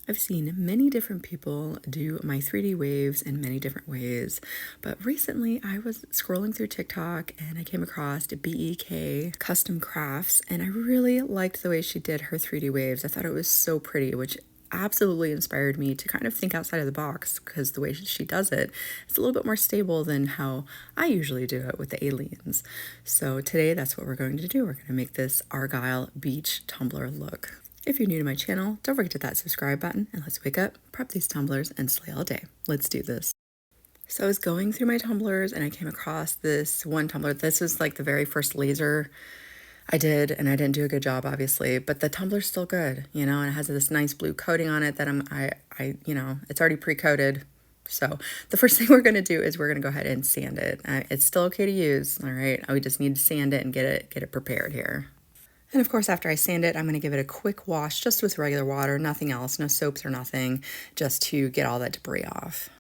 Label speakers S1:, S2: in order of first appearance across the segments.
S1: I've seen many different people do my 3D waves in many different ways, but recently I was scrolling through TikTok and I came across BEK Custom Crafts, and I really liked the way she did her 3D waves. I thought it was so pretty, which absolutely inspired me to kind of think outside of the box, because the way she does it, it's a little bit more stable than how I usually do it with the aliens. So today that's what we're going to do. We're going to make this Argyle beach tumbler look. If you're new to my channel, don't forget to hit that subscribe button, and let's wake up, prep these tumblers, and slay all day. Let's do this. So I was going through my tumblers and I came across this one tumbler. This was like the very first laser I did, and I didn't do a good job, obviously, but the tumbler's still good, you know, and it has this nice blue coating on it that it's already pre-coated. So the first thing we're going to do is we're going to go ahead and sand it. It's still okay to use, all right? We just need to sand it and get it prepared here. And of course, after I sand it, I'm going to give it a quick wash just with regular water, nothing else, no soaps or nothing, just to get all that debris off.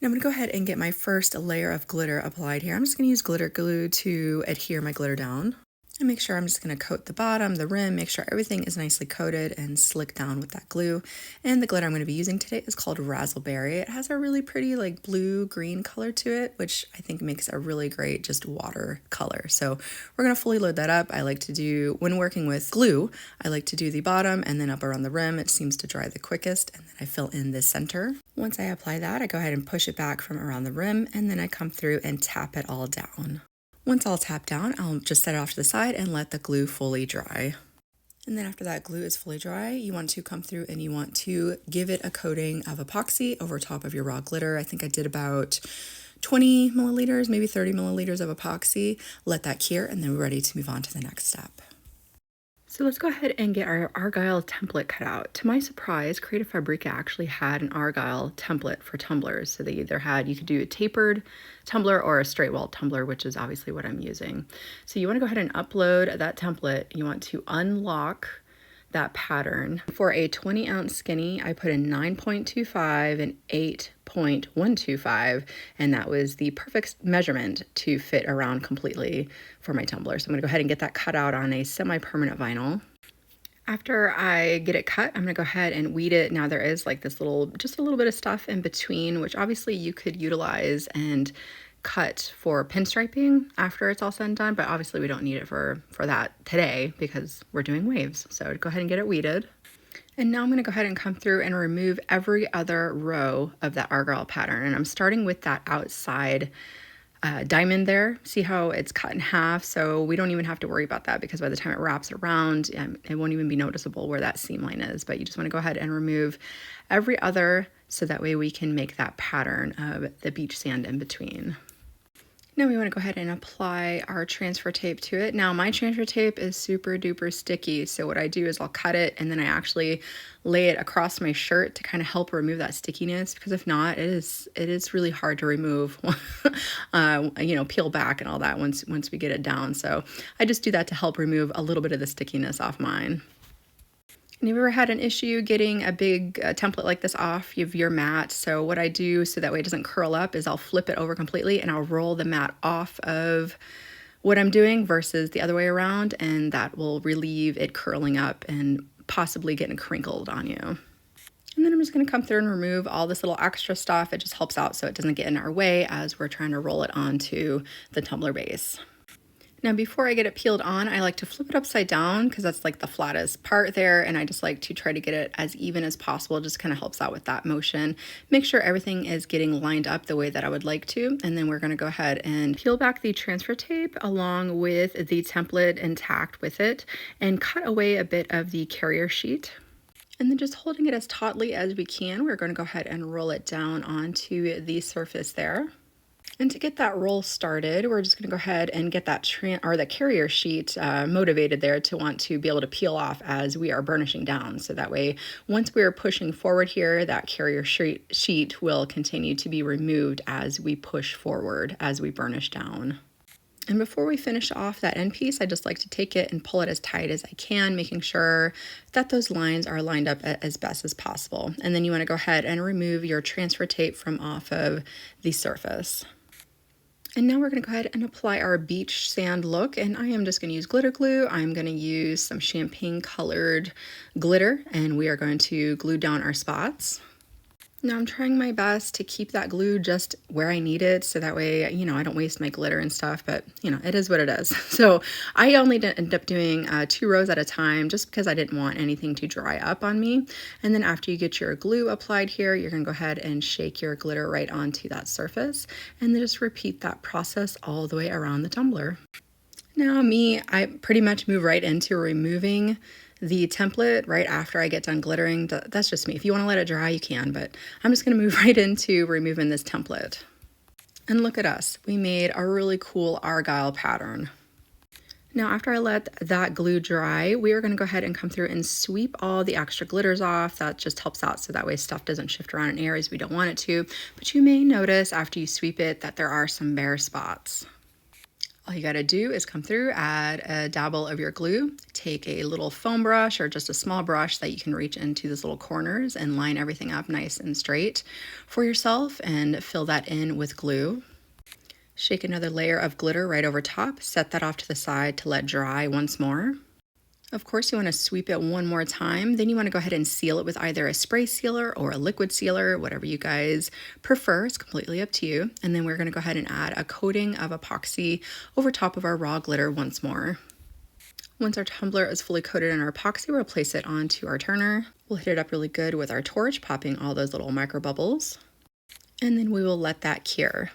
S1: Now I'm going to go ahead and get my first layer of glitter applied here. I'm just going to use glitter glue to adhere my glitter down. And make sure I'm just going to coat the bottom, the rim, make sure everything is nicely coated and slick down with that glue. And the glitter I'm going to be using today is called Razzleberry. It has a really pretty like blue-green color to it, which I think makes a really great just water color. So we're going to fully load that up. I like to do, when working with glue, I like to do the bottom and then up around the rim. It seems to dry the quickest, and then I fill in the center. Once I apply that, I go ahead and push it back from around the rim, and then I come through and tap it all down. Once all tapped down, I'll just set it off to the side and let the glue fully dry. And then after that glue is fully dry, you want to come through and you want to give it a coating of epoxy over top of your raw glitter. I think I did about 20 milliliters, maybe 30 milliliters of epoxy. Let that cure, and then we're ready to move on to the next step. So let's go ahead and get our Argyle template cut out. To my surprise, Creative Fabrica actually had an Argyle template for tumblers. So they either had, you could do a tapered tumbler or a straight wall tumbler, which is obviously what I'm using. So you want to go ahead and upload that template. You want to unlock that pattern. For a 20-ounce skinny, I put in 9.25 and 8.125, and that was the perfect measurement to fit around completely for my tumbler. So I'm going to go ahead and get that cut out on a semi-permanent vinyl. After I get it cut, I'm going to go ahead and weed it. Now there is like this just a little bit of stuff in between, which obviously you could utilize and cut for pinstriping after it's all said and done, but obviously we don't need it for that today because we're doing waves. So go ahead and get it weeded. And now I'm going to go ahead and come through and remove every other row of that Argyle pattern. And I'm starting with that outside diamond there. See how it's cut in half? So we don't even have to worry about that, because by the time it wraps around, it won't even be noticeable where that seam line is. But you just want to go ahead and remove every other, so that way we can make that pattern of the beach sand in between. Now we want to go ahead and apply our transfer tape to it. Now my transfer tape is super duper sticky, so what I do is I'll cut it and then I actually lay it across my shirt to kind of help remove that stickiness, because if not, it is really hard to remove, peel back and all that once we get it down. So I just do that to help remove a little bit of the stickiness off mine. And you've ever had an issue getting a big template like this off of your mat? So what I do, so that way it doesn't curl up, is I'll flip it over completely and I'll roll the mat off of what I'm doing versus the other way around, and that will relieve it curling up and possibly getting crinkled on you. And then I'm just going to come through and remove all this little extra stuff. It just helps out so it doesn't get in our way as we're trying to roll it onto the tumbler base. Now before I get it peeled on, I like to flip it upside down, because that's like the flattest part there, and I just like to try to get it as even as possible. It just kind of helps out with that motion. Make sure everything is getting lined up the way that I would like to, and then we're going to go ahead and peel back the transfer tape along with the template intact with it, and cut away a bit of the carrier sheet. And then just holding it as tautly as we can, we're going to go ahead and roll it down onto the surface there. And to get that roll started, we're just going to go ahead and get that the carrier sheet motivated there to want to be able to peel off as we are burnishing down. So that way, once we are pushing forward here, that carrier sheet will continue to be removed as we push forward, as we burnish down. And before we finish off that end piece, I just like to take it and pull it as tight as I can, making sure that those lines are lined up as best as possible. And then you want to go ahead and remove your transfer tape from off of the surface. And now we're going to go ahead and apply our beach sand look, and I am just going to use glitter glue. I'm going to use some champagne colored glitter, and we are going to glue down our spots. Now I'm trying my best to keep that glue just where I need it, so that way, I don't waste my glitter and stuff, but it is what it is. So I only end up doing 2 rows at a time, just because I didn't want anything to dry up on me. And then after you get your glue applied here, you're gonna go ahead and shake your glitter right onto that surface, and then just repeat that process all the way around the tumbler. Now I pretty much move right into removing the template right after I get done glittering. That's just me. If you want to let it dry, you can, but I'm just going to move right into removing this template. And look at us. We made a really cool Argyle pattern. Now, after I let that glue dry, we are going to go ahead and come through and sweep all the extra glitters off. That just helps out so that way stuff doesn't shift around in areas we don't want it to. But you may notice after you sweep it that there are some bare spots. All you gotta do is come through, add a dabble of your glue, take a little foam brush or just a small brush that you can reach into these little corners and line everything up nice and straight for yourself and fill that in with glue. Shake another layer of glitter right over top, set that off to the side to let dry once more. Of course, you want to sweep it one more time. Then you want to go ahead and seal it with either a spray sealer or a liquid sealer, whatever you guys prefer. It's completely up to you. And then we're going to go ahead and add a coating of epoxy over top of our raw glitter once more. Once our tumbler is fully coated in our epoxy, we'll place it onto our turner. We'll hit it up really good with our torch, popping all those little micro bubbles. And then we will let that cure.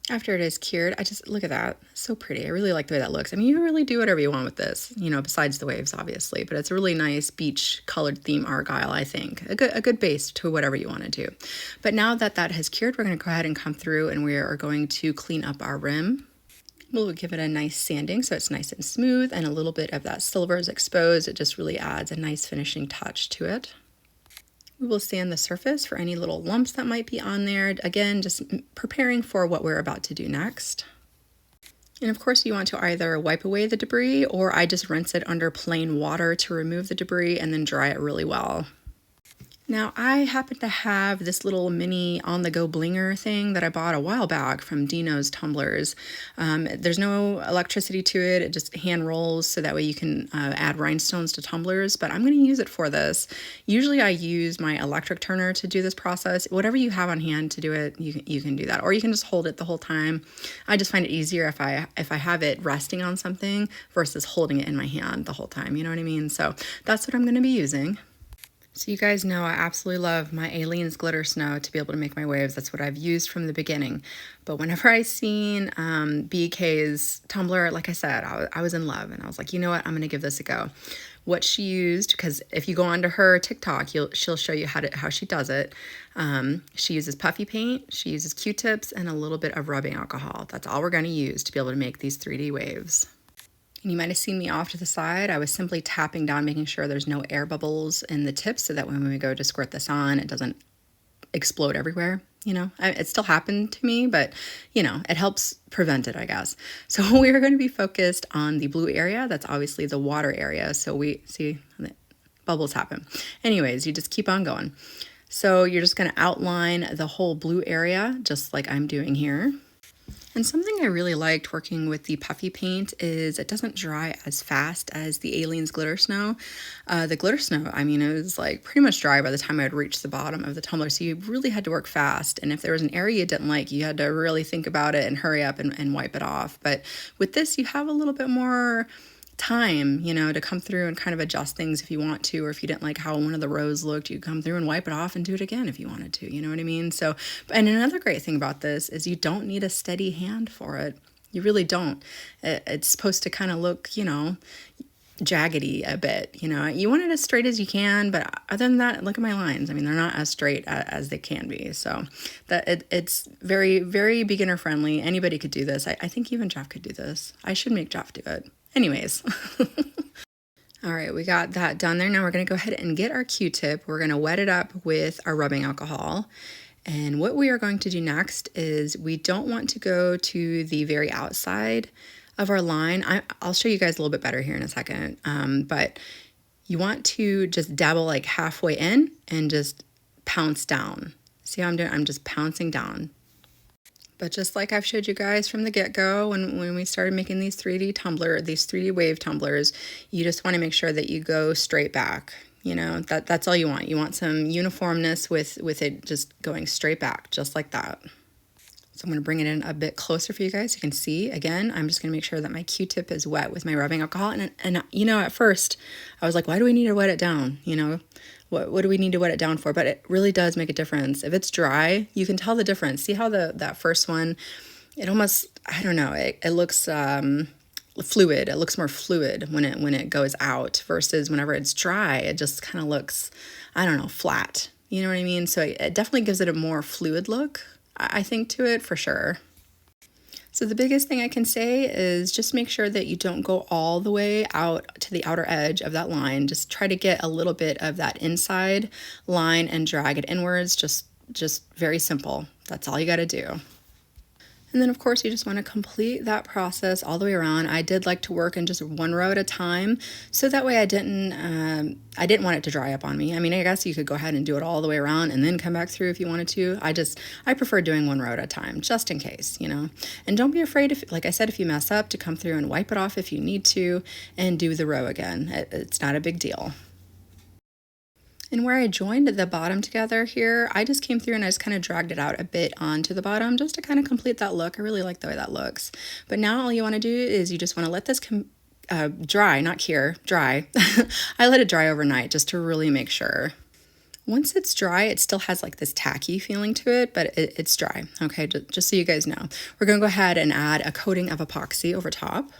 S1: After it is cured, look at that. So pretty. I really like the way that looks. I mean, you really do whatever you want with this, besides the waves, obviously. But it's a really nice beach colored theme Argyle, I think. A good base to whatever you want to do. But now that that has cured, we're going to go ahead and come through and we are going to clean up our rim. We'll give it a nice sanding so it's nice and smooth, and a little bit of that silver is exposed. It just really adds a nice finishing touch to it. We will sand the surface for any little lumps that might be on there. Again, just preparing for what we're about to do next. And of course you want to either wipe away the debris, or I just rinse it under plain water to remove the debris and then dry it really well. Now I happen to have this little mini on-the-go blinger thing that I bought a while back from Dino's Tumblers. There's no electricity to it. It just hand rolls so that way you can add rhinestones to tumblers, but I'm going to use it for this. Usually I use my electric turner to do this process. Whatever you have on hand to do it, you can do that, or you can just hold it the whole time. I just find it easier if I have it resting on something versus holding it in my hand the whole time, you know what I mean? So that's what I'm going to be using. So you guys know I absolutely love my Aleene's glitter snow to be able to make my waves. That's what I've used from the beginning. But whenever I seen BK's tumbler, like I said, I was in love, and I was like, you know what, I'm going to give this a go. What she used, because if you go onto her TikTok, she'll show you how she does it. She uses puffy paint, she uses Q-tips, and a little bit of rubbing alcohol. That's all we're going to use to be able to make these 3D waves. And you might have seen me off to the side. I was simply tapping down, making sure there's no air bubbles in the tips so that when we go to squirt this on, it doesn't explode everywhere. It still happened to me, but it helps prevent it, I guess. So we are going to be focused on the blue area. That's obviously the water area. So we see the bubbles happen. Anyways, you just keep on going. So you're just going to outline the whole blue area, just like I'm doing here. And something I really liked working with the puffy paint is it doesn't dry as fast as the Aleene's glitter snow. The glitter snow, I mean, it was like pretty much dry by the time I'd reached the bottom of the tumbler. So you really had to work fast. And if there was an area you didn't like, you had to really think about it and hurry up and wipe it off. But with this, you have a little bit more time, to come through and kind of adjust things if you want to, or if you didn't like how one of the rows looked, you come through and wipe it off and do it again if you wanted to, you know what I mean? So, and another great thing about this is you don't need a steady hand for it. You really don't. It's supposed to kind of look, jaggedy a bit, you want it as straight as you can, but other than that, look at my lines. I mean, they're not as straight as they can be. So that it's very, very beginner friendly. Anybody could do this. I think even Jeff could do this. I should make Jeff do it. Anyways. All right, we got that done there. Now we're going to go ahead and get our Q-tip. We're going to wet it up with our rubbing alcohol. And what we are going to do next is we don't want to go to the very outside of our line. I'll show you guys a little bit better here in a second. But you want to just dabble like halfway in and just pounce down. See how I'm doing? I'm just pouncing down. But just like I've showed you guys from the get-go, when we started making these 3D wave tumblers, you just want to make sure that you go straight back. You know, that's all you want. You want some uniformness with it just going straight back, just like that. So I'm going to bring it in a bit closer for you guys. You can see, again, I'm just going to make sure that my Q-tip is wet with my rubbing alcohol. And you know, at first I was like, why do we need to wet it down? You know, what do we need to wet it down for? But it really does make a difference. If it's dry, you can tell the difference. See how that first one, it almost, I don't know, it looks fluid. It looks more fluid when it goes out versus whenever it's dry, it just kind of looks, I don't know, flat. You know what I mean? So it definitely gives it a more fluid look, I think, to it for sure. So the biggest thing I can say is just make sure that you don't go all the way out to the outer edge of that line. Just try to get a little bit of that inside line and drag it inwards. Just very simple. That's all you got to do. And then of course you just want to complete that process all the way around. I did like to work in just one row at a time, so that way I didn't want it to dry up on me. I mean, I guess you could go ahead and do it all the way around and then come back through if you wanted to. I prefer doing one row at a time, just in case, you know. And don't be afraid, if, like I said, if you mess up, to come through and wipe it off if you need to and do the row again. It's not a big deal. And where I joined the bottom together here, I just came through and I just kind of dragged it out a bit onto the bottom just to kind of complete that look. I really like the way that looks. But now all you want to do is you just want to let this dry, not cure, dry. I let it dry overnight just to really make sure. Once it's dry, it still has like this tacky feeling to it, but it's dry. Okay, just so you guys know. We're going to go ahead and add a coating of epoxy over top.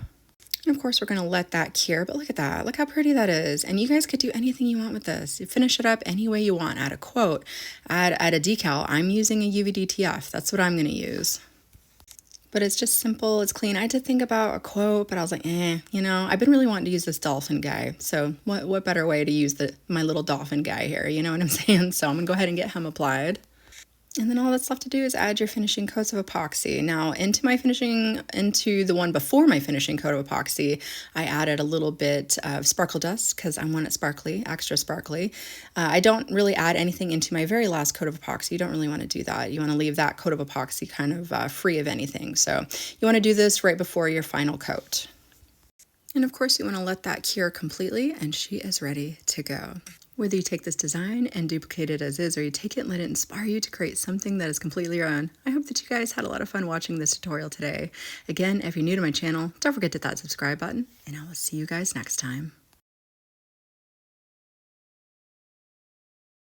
S1: And of course, we're going to let that cure, but look at that. Look how pretty that is. And you guys could do anything you want with this. You finish it up any way you want. Add a quote, add a decal. I'm using a UVDTF. That's what I'm going to use. But it's just simple. It's clean. I had to think about a quote, but I was like, you know, I've been really wanting to use this dolphin guy. So what better way to use my little dolphin guy here? You know what I'm saying? So I'm going to go ahead and get him applied. And then all that's left to do is add your finishing coats of epoxy. Now into the one before my finishing coat of epoxy, I added a little bit of sparkle dust because I want it sparkly, extra sparkly. I don't really add anything into my very last coat of epoxy. You don't really want to do that. You want to leave that coat of epoxy kind of free of anything. So you want to do this right before your final coat. And of course you want to let that cure completely, and she is ready to go. Whether you take this design and duplicate it as is, or you take it and let it inspire you to create something that is completely your own. I hope that you guys had a lot of fun watching this tutorial today. Again, if you're new to my channel, don't forget to hit that subscribe button, and I will see you guys next time.